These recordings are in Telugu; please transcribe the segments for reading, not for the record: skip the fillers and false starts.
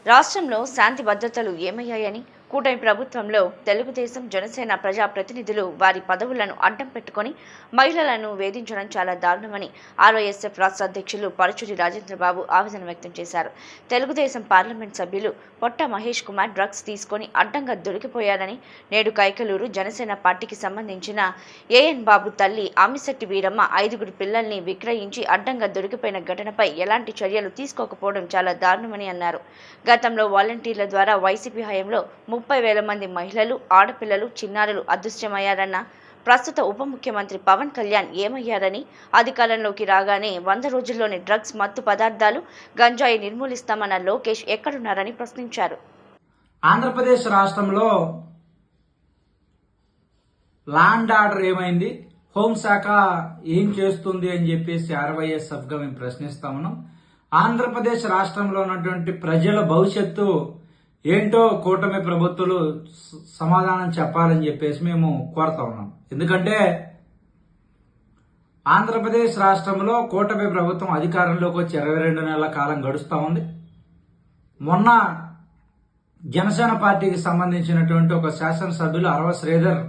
రాష్ట్రంలో శాంతి భద్రతలు ఏమయ్యాయని కూటమి ప్రభుత్వంలో తెలుగుదేశం జనసేన ప్రజాప్రతినిధులు వారి పదవులను అడ్డం పెట్టుకుని మహిళలను వేధించడం చాలా దారుణమని ఆర్వైఎస్ఎఫ్ రాష్ట్ర అధ్యక్షులు పరుచూరి రాజేంద్రబాబు ఆవేదన వ్యక్తం చేశారు. తెలుగుదేశం పార్లమెంట్ సభ్యులు పొట్ట మహేష్ కుమార్ డ్రగ్స్ తీసుకొని అడ్డంగా దొరికిపోయారని, నేడు కైకలూరు జనసేన పార్టీకి సంబంధించిన ఏఎన్ బాబు తల్లి ఆమిశెట్టి వీరమ్మ 5 పిల్లల్ని విక్రయించి అడ్డంగా దొరికిపోయిన ఘటనపై ఎలాంటి చర్యలు తీసుకోకపోవడం చాలా దారుణమని అన్నారు. గతంలో వాలంటీర్ల ద్వారా వైసీపీ హయాంలో 30,000 మంది మహిళలు, ఆడపిల్లలు, చిన్నారులు అదృశ్యమయ్యారన్న ప్రస్తుత ఉప ముఖ్యమంత్రి పవన్ కళ్యాణ్ ఏమయ్యారని, అధికారంలోకి రాగానే 100 రోజుల్లోనే డ్రగ్స్ మత్తు పదార్థాలు, గంజాయి నిర్మూలిస్తామన్న లోకేష్ ఎక్కడున్నారని ప్రశ్నించారు. ఆంధ్రప్రదేశ్ రాష్ట్రంలో ల్యాండ్ ఆర్డర్ ఏమైంది, హోంశాఖ ఏం చేస్తుంది అని చెప్పేసి ఆర్వైఎస్ఎఫ్ గా మేము ప్రశ్నిస్తా ఉన్నాం. ఆంధ్రప్రదేశ్ రాష్ట్రంలో ఉన్నటువంటి ప్రజల భవిష్యత్తు ఏంటో కూటమి ప్రభుత్వాలు సమాధానం చెప్పాలని చెప్పేసి మేము కోరుతా ఉన్నాం. ఎందుకంటే ఆంధ్రప్రదేశ్ రాష్ట్రంలో కూటమి ప్రభుత్వం అధికారంలోకి వచ్చి 22 నెలల కాలం గడుస్తూ ఉంది. మొన్న జనసేన పార్టీకి సంబంధించినటువంటి ఒక శాసనసభ్యులు అరవ శ్రీధర్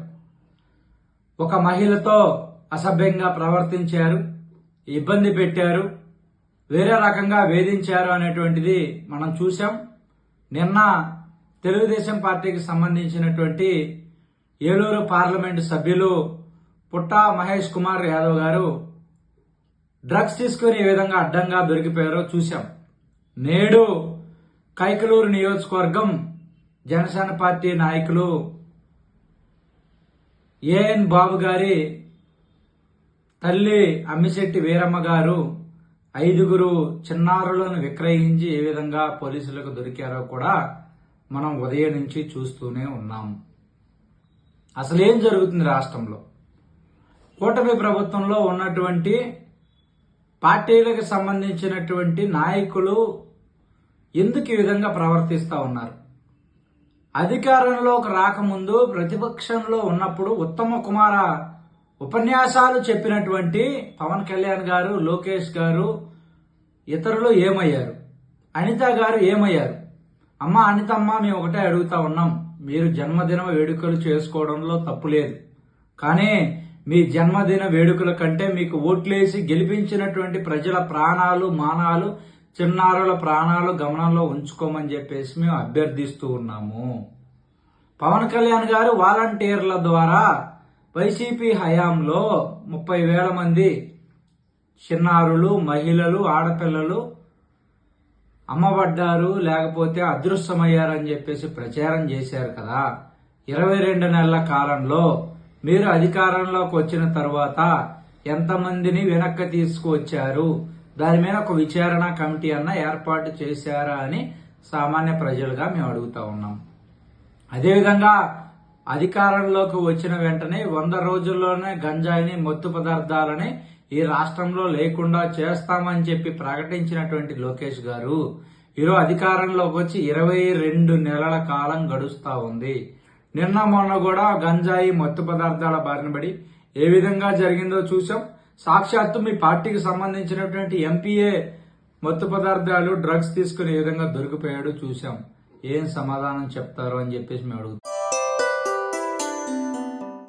ఒక మహిళతో అసభ్యంగా ప్రవర్తించారు, ఇబ్బంది పెట్టారు, వేరే రకంగా వేధించారు అనేటువంటిది మనం చూసాం. నిన్న తెలుగుదేశం పార్టీకి సంబంధించినటువంటి ఏలూరు పార్లమెంటు సభ్యులు పుట్టా మహేష్ కుమార్ యాదవ్ గారు డ్రగ్స్ తీసుకుని ఏ విధంగా అడ్డంగా దొరికిపోయారో చూశాం. నేడు కైకలూరు నియోజకవర్గం జనసేన పార్టీ నాయకులు ఏఎన్ బాబు గారి తల్లి అమ్మిశెట్టి వీరమ్మ గారు 5 చిన్నారులను విక్రయించి ఏ విధంగా పోలీసులకు దొరికారో కూడా మనం ఉదయం నుంచి చూస్తూనే ఉన్నాం. అసలు ఏం జరుగుతుంది రాష్ట్రంలో? కూటమి ప్రభుత్వంలో ఉన్నటువంటి పార్టీలకు సంబంధించినటువంటి నాయకులు ఎందుకు ఈ విధంగా ప్రవర్తిస్తూ ఉన్నారు? అధికారంలోకి రాకముందు ప్రతిపక్షంలో ఉన్నప్పుడు ఉత్తమ కుమార ఉపన్యాసాలు చెప్పినటువంటి పవన్ కళ్యాణ్ గారు, లోకేష్ గారు, ఇతరులు ఏమయ్యారు? అనిత గారు ఏమయ్యారు? అమ్మ అనితమ్మ, మేము ఒకటే అడుగుతా ఉన్నాం, మీరు జన్మదిన వేడుకలు చేసుకోవడంలో తప్పు లేదు, కానీ మీ జన్మదిన వేడుకల కంటే మీకు ఓట్లేసి గెలిపించినటువంటి ప్రజల ప్రాణాలు, మానాలు, చిన్నారుల ప్రాణాలు గమనంలో ఉంచుకోమని చెప్పేసి మేము అభ్యర్థిస్తూ ఉన్నాము. పవన్ కళ్యాణ్ గారు వాలంటీర్ల ద్వారా వైసీపీ హయాంలో 30,000 మంది చిన్నారులు, మహిళలు, ఆడపిల్లలు అమ్మబడ్డారు, లేకపోతే అదృశ్యమయ్యారని చెప్పేసి ప్రచారం చేశారు కదా. 22 నెలల కాలంలో మీరు అధికారంలోకి వచ్చిన తర్వాత ఎంతమందిని వెనక్కి తీసుకువచ్చారు? దాని మీద ఒక విచారణ కమిటీ అన్న ఏర్పాటు చేశారా అని సామాన్య ప్రజలుగా మేము అడుగుతా ఉన్నాం. అదేవిధంగా అధికారంలోకి వచ్చిన వెంటనే 100 రోజుల్లోనే గంజాయిని, మత్తు పదార్థాలని ఈ రాష్ట్రంలో లేకుండా చేస్తామని చెప్పి ప్రకటించినటువంటి లోకేష్ గారు ఈరోజు అధికారంలోకి వచ్చి 22 నెలల కాలం గడుస్తా ఉంది. నిన్న మొన్న కూడా గంజాయి, మత్తు పదార్థాల బారిన పడి ఏ విధంగా జరిగిందో చూసాం. సాక్షాత్తు మీ పార్టీకి సంబంధించినటువంటి ఎంపీఏ మత్తు పదార్థాలు, డ్రగ్స్ తీసుకుని ఏ విధంగా దొరికిపోయాడో చూసాం. ఏం సమాధానం చెప్తారో అని చెప్పేసి మేము అడుగుతాం.